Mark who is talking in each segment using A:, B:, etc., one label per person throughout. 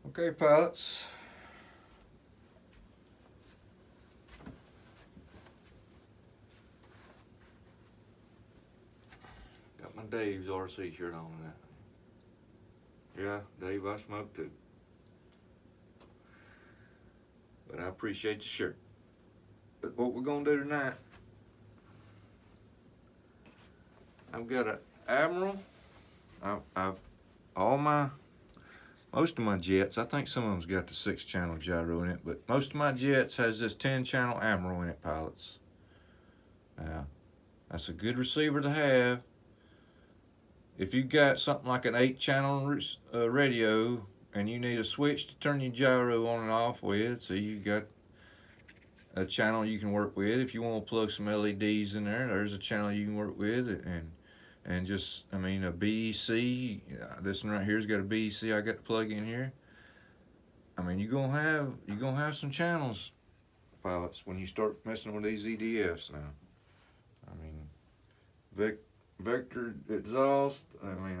A: Okay, pilots. Got my Dave's RC shirt on and that. Yeah, Dave, I smoke too. But I appreciate the shirt. But what we're gonna do tonight, I've got an Admiral. I've most of my jets, I think some of them's got the 6-channel gyro in it, but most of my jets has this 10-channel Admiral in it, pilots. Now, that's a good receiver to have. If you've got something like an 8-channel radio and you need a switch to turn your gyro on and off with, so you got a channel you can work with. If you want to plug some LEDs in there, there's a channel you can work with, and just, I mean, a BEC. This one right here's got a BEC I got to plug in here. I mean, you're gonna have some channels, pilots, when you start messing with these EDFs now. I mean, vector exhaust. I mean,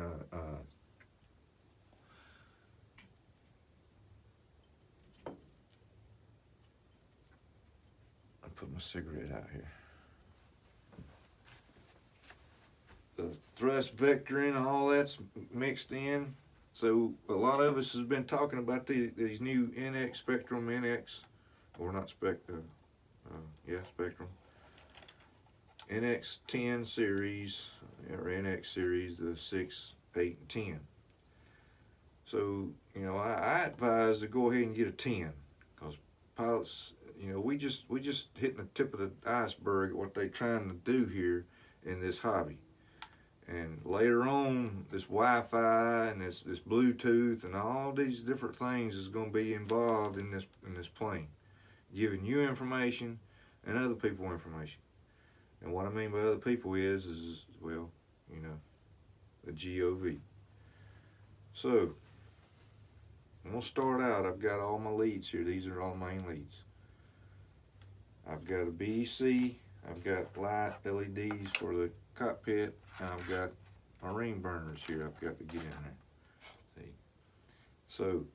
A: I put my cigarette out here. The thrust vectoring and all that's mixed in. So a lot of us has been talking about these new NX Spectrum NX, or not Spectrum, Spectrum. NX 10 series, or NX series, the 6, 8, and 10. So, you know, I advise to go ahead and get a 10, because pilots, you know, we just hitting the tip of the iceberg at what they're trying to do here in this hobby. And later on, this Wi-Fi and this Bluetooth and all these different things is going to be involved in this plane, giving you information and other people information. And what I mean by other people is well, you know, the GOV. So I'm gonna start out. I've got all my leads here. These are all main leads. I've got a BEC. I've got light LEDs for the cockpit. And I've got my ring burners here. I've got to get in there. See. So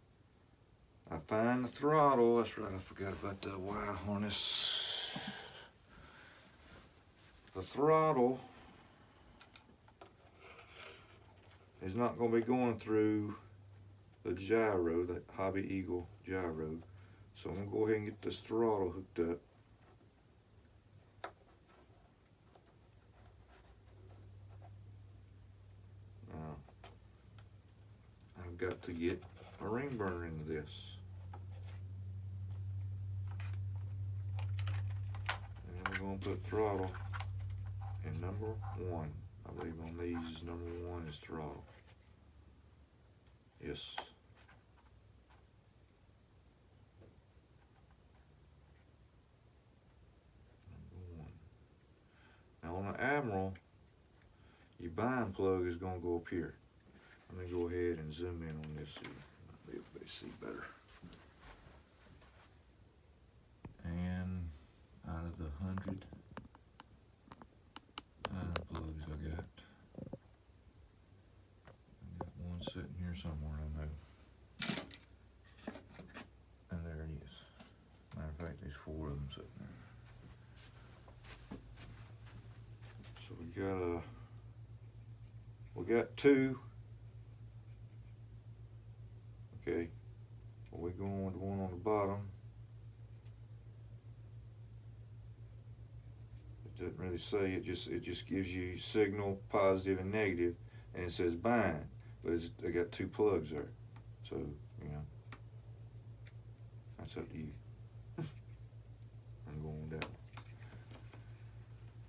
A: I find the throttle. That's right. I forgot about the wire harness. The throttle is not going to be going through the gyro, the Hobby Eagle gyro. So I'm going to go ahead and get this throttle hooked up. I've got to get a ring burner into this. And we're going to put throttle in number 1. I believe on these, number 1 is throttle. Yes. Number 1. Now on the Admiral, your bind plug is going to go up here. Let me go ahead and zoom in on this so you'll be able to see better. And out of the 100 plugs I got one sitting here somewhere, I know. And there it is. Matter of fact, there's 4 of them sitting there. So we got 2. Okay, well, we're going with the one on the bottom. It doesn't really say, it just gives you signal, positive and negative, and it says bind, but they got 2 plugs there. So, you know, that's up to you. I'm going with that.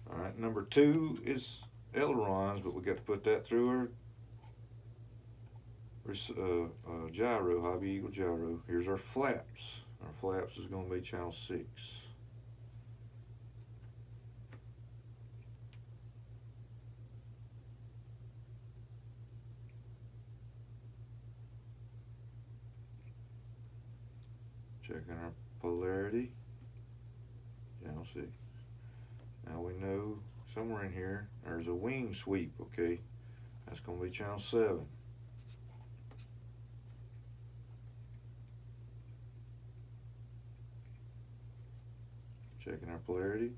A: All right, number 2 is ailerons, but we got to put that through our gyro, Hobby Eagle gyro. Here's our flaps. Our flaps is going to be channel 6. Checking our polarity, channel 6. Now we know somewhere in here there's a wing sweep, okay? That's going to be channel 7. Checking our polarity.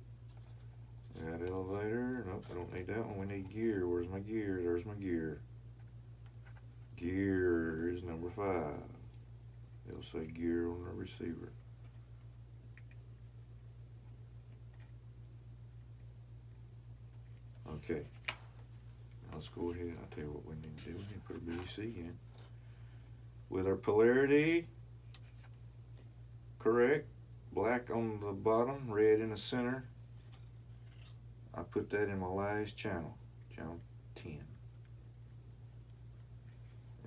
A: Got elevator. Nope, I don't need that one. We need gear. Where's my gear? There's my gear. Gear is number 5. It'll say gear on the receiver. Okay. Now let's go ahead. I'll tell you what we need to do. We need to put a BC in. With our polarity correct, black on the bottom, red in the center, I put that in my last channel, channel 10.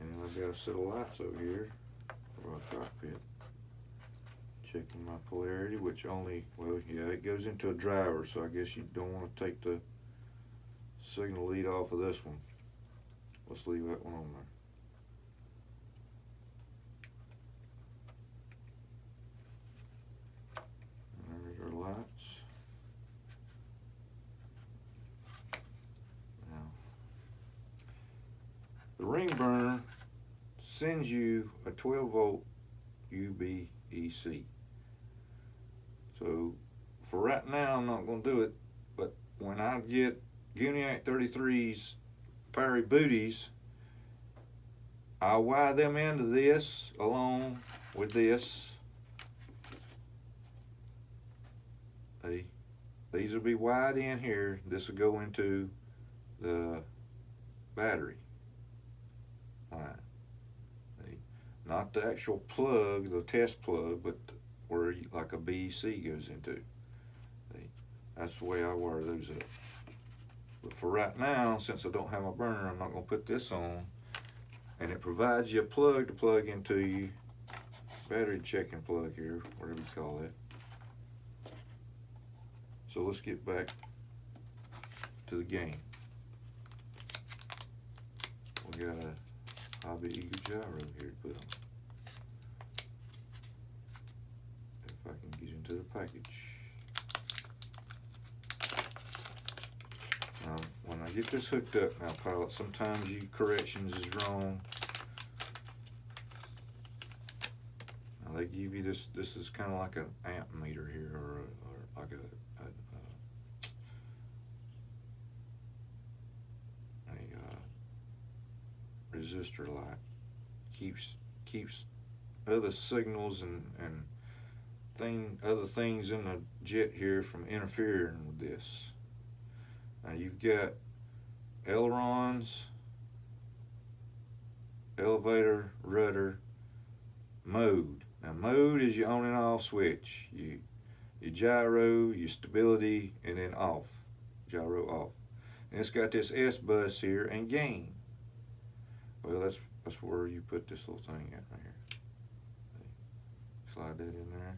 A: And I've got a set of lights over here for our cockpit. Checking my polarity, which only, well, yeah, it goes into a driver, so I guess you don't want to take the signal lead off of this one. Let's leave that one on there. There's our lights. The ring burner sends you a 12-volt UBEC. So for right now, I'm not going to do it, but when I get Guniac 33's fiery booties, I'll wire them into this along with this. These will be wired in here. This will go into the battery line. Not the actual plug, the test plug, but where like a BEC goes into. That's the way I wire those up. But for right now, since I don't have my burner, I'm not going to put this on. And it provides you a plug to plug into your battery checking plug here, whatever you call it. So let's get back to the game. We got a Hobby Eagle gyro here to put on. If I can get into the package. When I get this hooked up now, pilot, sometimes your corrections is wrong. Now they give you this. This is kind of like an amp meter here, or like a resistor light. Keeps other signals and other things in the jet here from interfering with this. Now you've got ailerons, elevator, rudder, mode. Now mode is your on and off switch. Your gyro, your stability, and then off. Gyro off. And it's got this S bus here and gain. Well, that's where you put this little thing at right here. Slide that in there.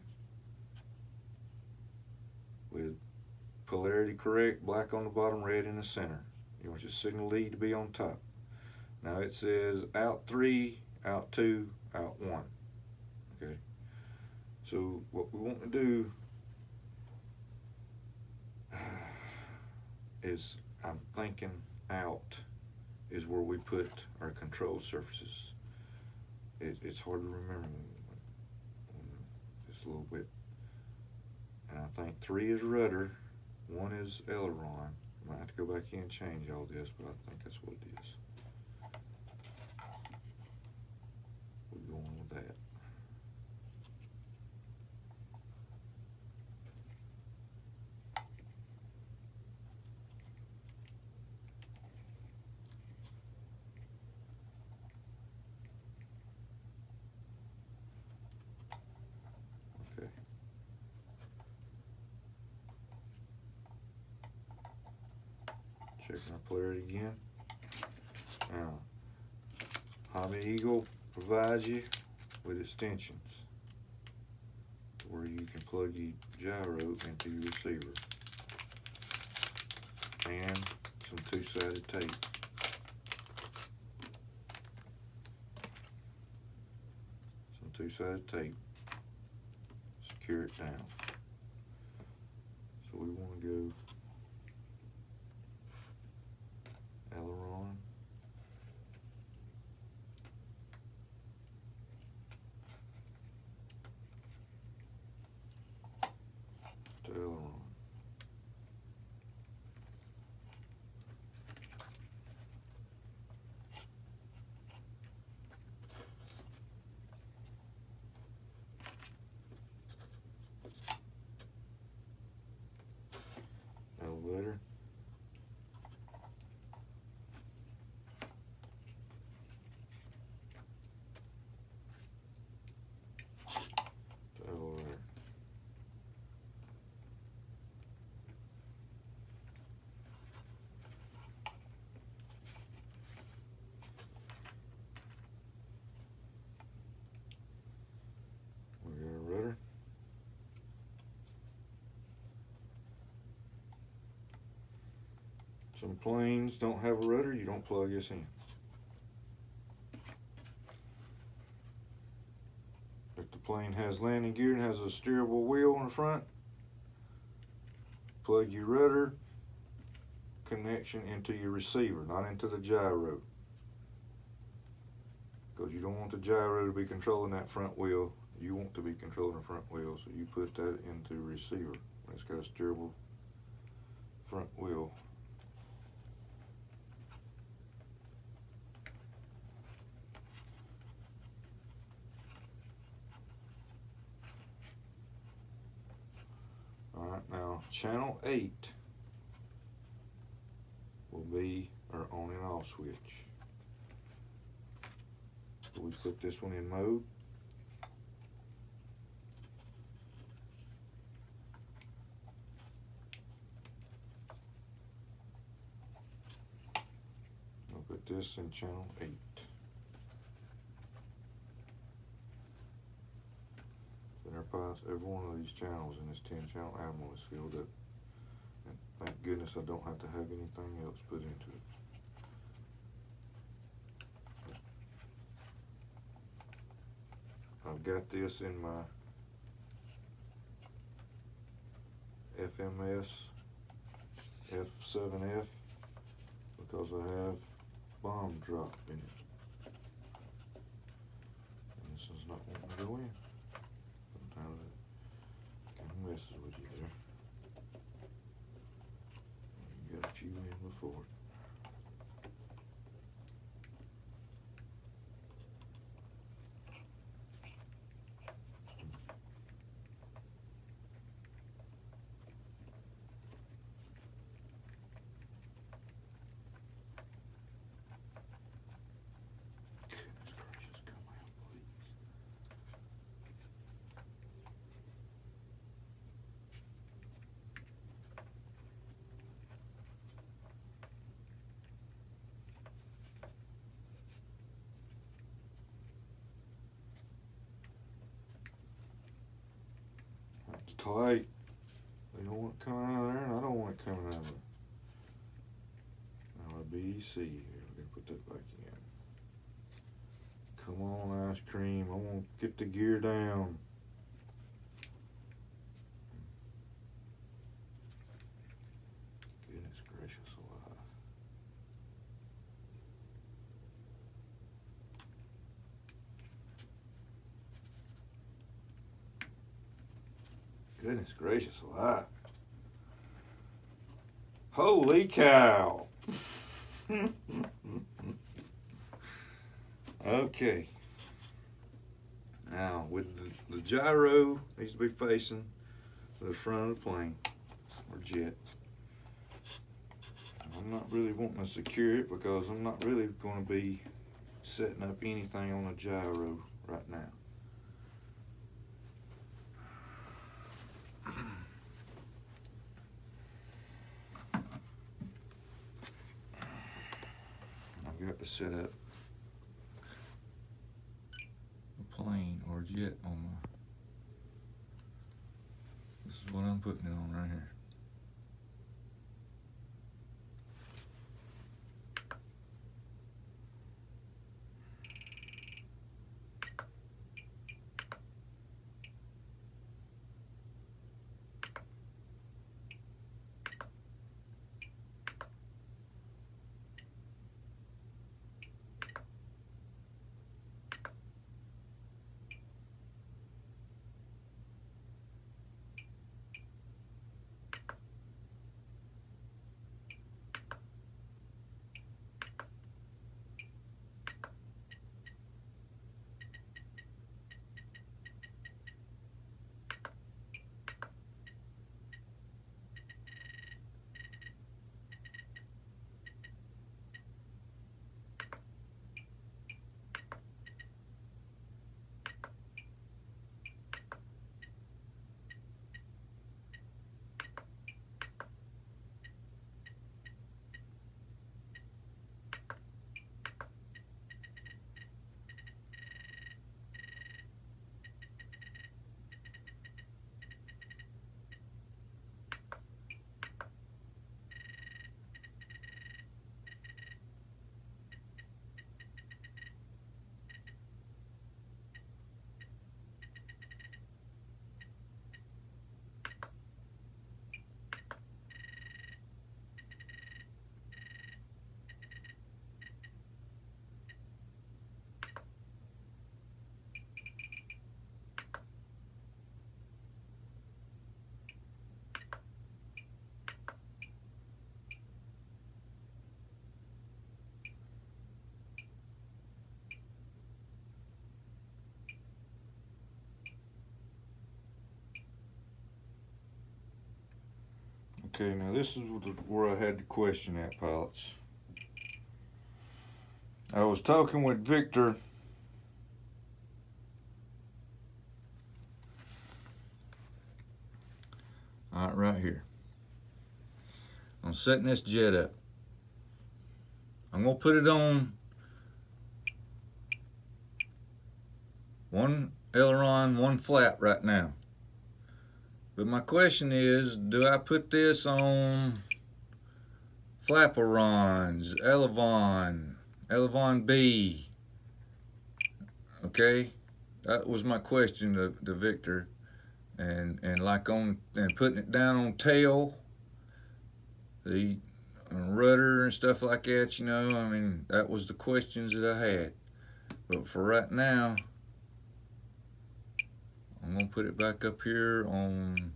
A: With polarity correct, black on the bottom, red in the center. You want your signal lead to be on top. Now it says out 3, out 2, out 1. Okay. So what we want to do is, I'm thinking out is where we put our control surfaces. It's hard to remember just a little bit. And I think 3 is rudder, 1 is aileron. I might have to go back in and change all this, but I think that's what it is. We're going with that. Checking our polarity again. Now, Hobby Eagle provides you with extensions where you can plug your gyro into your receiver and some two-sided tape. Some two-sided tape. Secure it down. So we want to go aileron, to aileron. Some planes don't have a rudder, you don't plug this in. If the plane has landing gear and has a steerable wheel on the front, plug your rudder connection into your receiver, not into the gyro. Because you don't want the gyro to be controlling that front wheel. You want to be controlling the front wheel, so you put that into the receiver when it's got a steerable front wheel. Alright, now channel 8 will be our on and off switch. So we put this one in mode. We'll put this in channel 8. Every one of these channels in this 10-channel animal is filled up. And thank goodness I don't have to have anything else put into it. I've got this in my FMS F7F because I have bomb drop in it. And this is not wanting to go in. Sometimes it kind of messes with you there. You got a few in before. It's tight. They don't want it coming out of there, and I don't want it coming out of there. Now a BC here. We're gonna put that back in. Come on, ice cream. I want to get the gear down. Goodness gracious alive. Goodness gracious alive. Holy cow. Okay. Now, with the gyro needs to be facing the front of the plane or jet. I'm not really wanting to secure it because I'm not really going to be setting up anything on the gyro right now. I've got to set up a plane or jet on my, this is what I'm putting it on right here. Okay, now this is where I had the question at, pilots. I was talking with Victor. All right, right here. I'm setting this jet up. I'm gonna put it on one aileron, one flap right now. But my question is, do I put this on flaperons, elevon B? Okay, that was my question to Victor, and like on and putting it down on tail, the rudder and stuff like that. You know, I mean, that was the questions that I had. But for right now, I'm gonna put it back up here on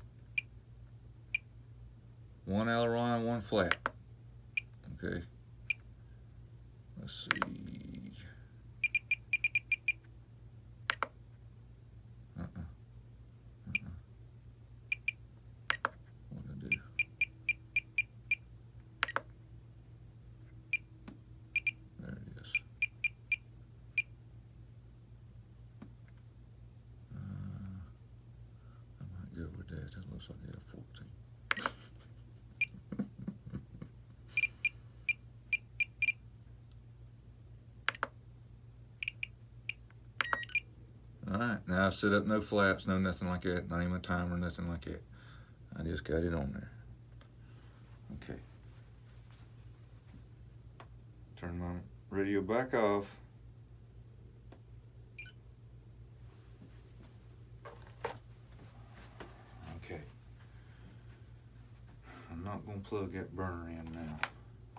A: one aileron, one flap. Okay. Let's see. What to do? There it is. I might go with that. That looks like a F-14. Alright, now I set up no flaps, no nothing like that, not even a timer, nothing like that. I just got it on there. Okay. Turn my radio back off. Okay. I'm not gonna plug that burner in now.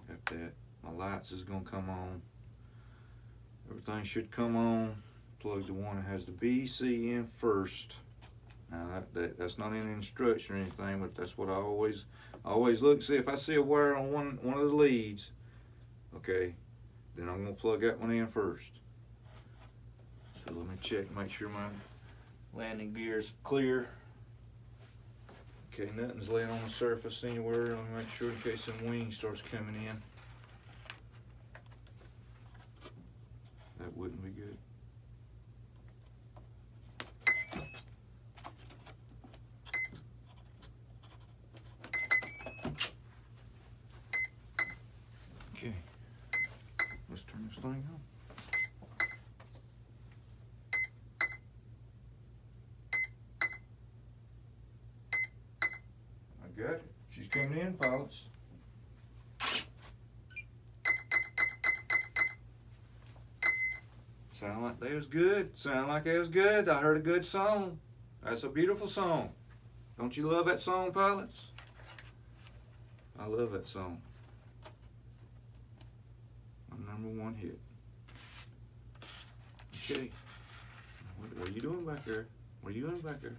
A: Got that. My lights is gonna come on. Everything should come on. Plug the one that has the BC in first. Now that's not in the instruction or anything, but that's what I always look. See if I see a wire on one of the leads, okay, then I'm gonna plug that one in first. So let me check, make sure my landing gear is clear. Okay, nothing's laying on the surface anywhere. Let me make sure in case some wing starts coming in. That wouldn't be good. Okay, let's turn this thing on. I got it. She's coming in, pilots. Sound like they was good. Sound like it was good. I heard a good song. That's a beautiful song. Don't you love that song, pilots? I love that song. My #1 hit. Okay. What are you doing back there? What are you doing back there?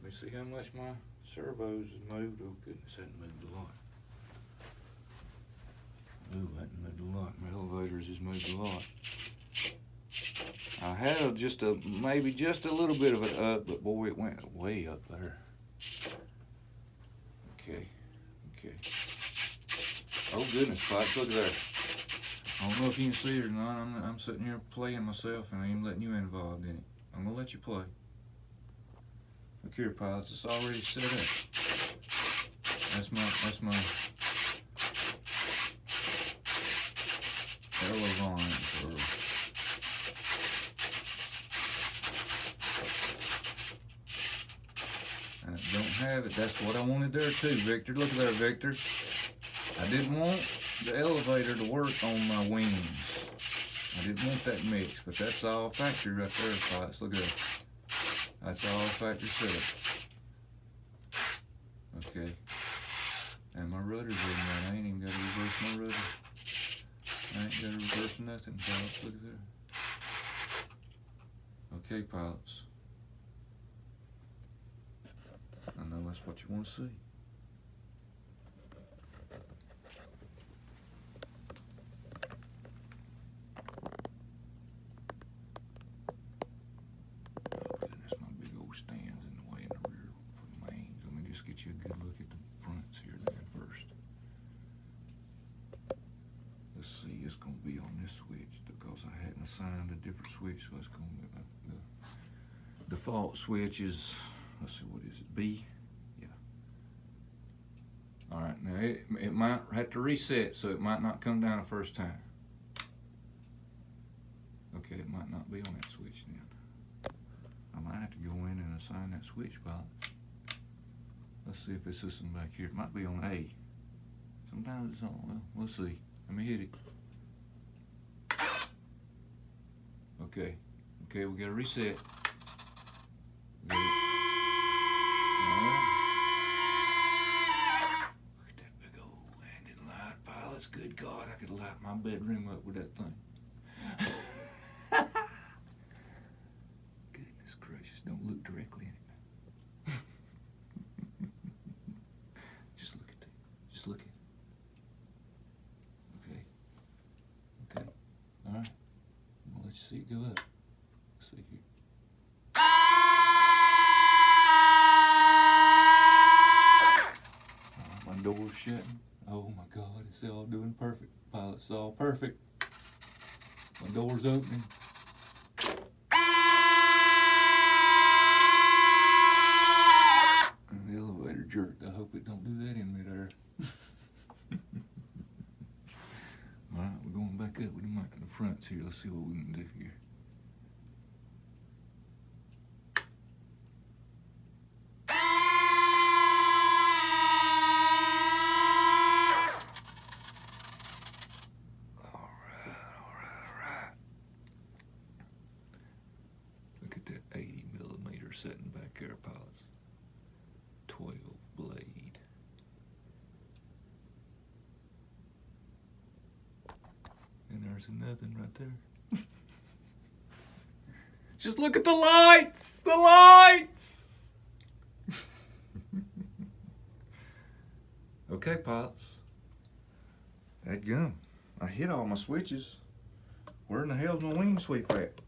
A: Let me see how much my servos has moved. Oh goodness, that moved a lot. Ooh, that moved a lot. My elevators has moved a lot. I had maybe just a little bit of it up, but boy, it went way up there. Okay. Oh goodness, Fox, look at that. I don't know if you can see it or not. I'm sitting here playing myself and I ain't letting you involved in it. I'm gonna let you play. Look here, pilots, it's already set up. That's my aileron. I don't have it. That's what I wanted there too, Victor. Look at there, Victor. I didn't want the elevator to work on my wings. I didn't want that mix, but that's all factory right there, pilots. Look at that. That's all factory setup. Okay. And my rudder's in there. I ain't even got to reverse my rudder. I ain't got to reverse nothing, pilots. Look at there. Okay, pilots. I know that's what you want to see. Oh goodness, my big old stands in the way in the rear for the mains. Let me just get you a good look at the front. assigned a different switch, so let's go with the default switch is, let's see, what is it, B? Yeah. All right, now it might have to reset, so it might not come down the first time. Okay, it might not be on that switch then. I might have to go in and assign that switch pilot. Let's see if it's this one back here. It might be on A. Sometimes it's on, well, we'll see. Let me hit it. Okay, we gotta reset. All right. Look at that big old landing light, pilots. Good God, I could light my bedroom up with that thing. Goodness gracious, don't look directly in it. Just look at that. Just look at it. Okay. All right. I'm gonna let you see it go up. Let's see here. My door's shutting. Oh my God, it's all doing perfect. Pilot's all perfect. My door's opening. And the elevator jerked. I hope it don't do that in midair. Alright, we're going back up with the mic in the front here. Let's see what we can do here. Alright. Look at that 80mm setting back there, pilots. 12 blade. And there's nothing right there. Just look at the lights! The lights! Okay, pilots. Dadgum. I hit all my switches. Where in the hell's my wing sweep at?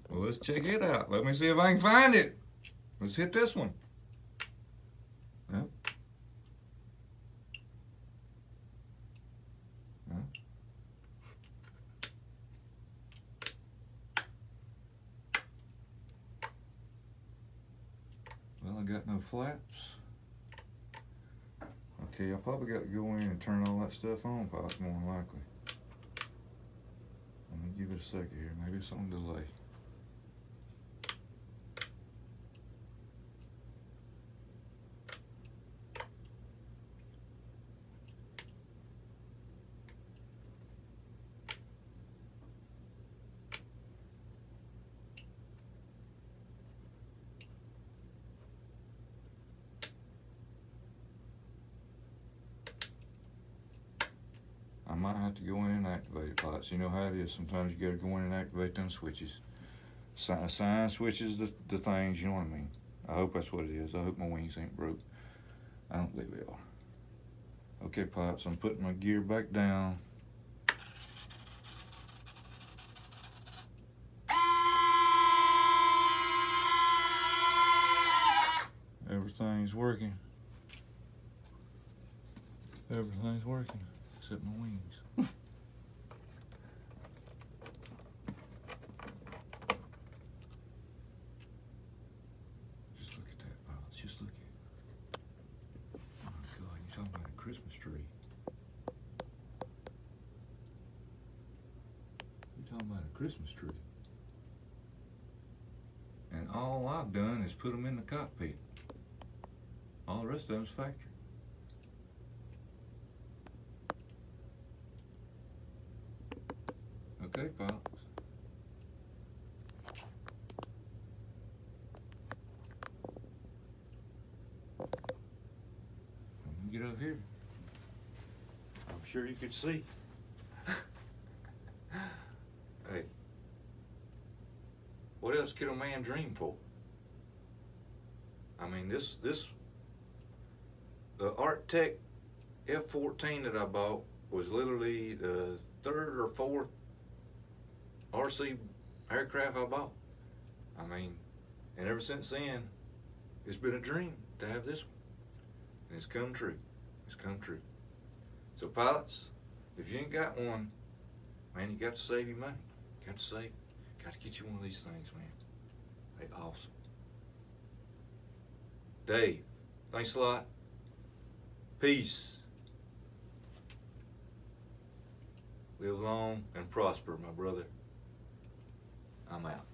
A: Well, let's check it out. Let me see if I can find it. Let's hit this one. Nope. No. Well, I got no flaps. Okay, I probably got to go in and turn all that stuff on, probably more than likely. Let me give it a second here. Maybe it's on delay. I might have to go in and activate it, pilots. You know how it is. Sometimes you gotta go in and activate them switches. Assign switches the things, you know what I mean. I hope that's what it is. I hope my wings ain't broke. I don't believe they are. Okay, pilots, I'm putting my gear back down. Everything's working. Everything's working. Except my wings. Just look at that, pilots. Just look at it. Oh my God, you're talking about a Christmas tree. You're talking about a Christmas tree. And all I've done is put them in the cockpit. All the rest of them's factory. Okay, pilots. Let me get up here. I'm sure you could see. Hey, what else could a man dream for? I mean, the Arctic F-14 that I bought was literally the third or fourth RC aircraft I bought. I mean, and ever since then, it's been a dream to have this one. And it's come true. It's come true. So pilots, If you ain't got one, man, you got to save your money. Got to save. Got to get you one of these things, man. They awesome. Dave, thanks a lot. Peace. Live long and prosper, my brother. I'm out.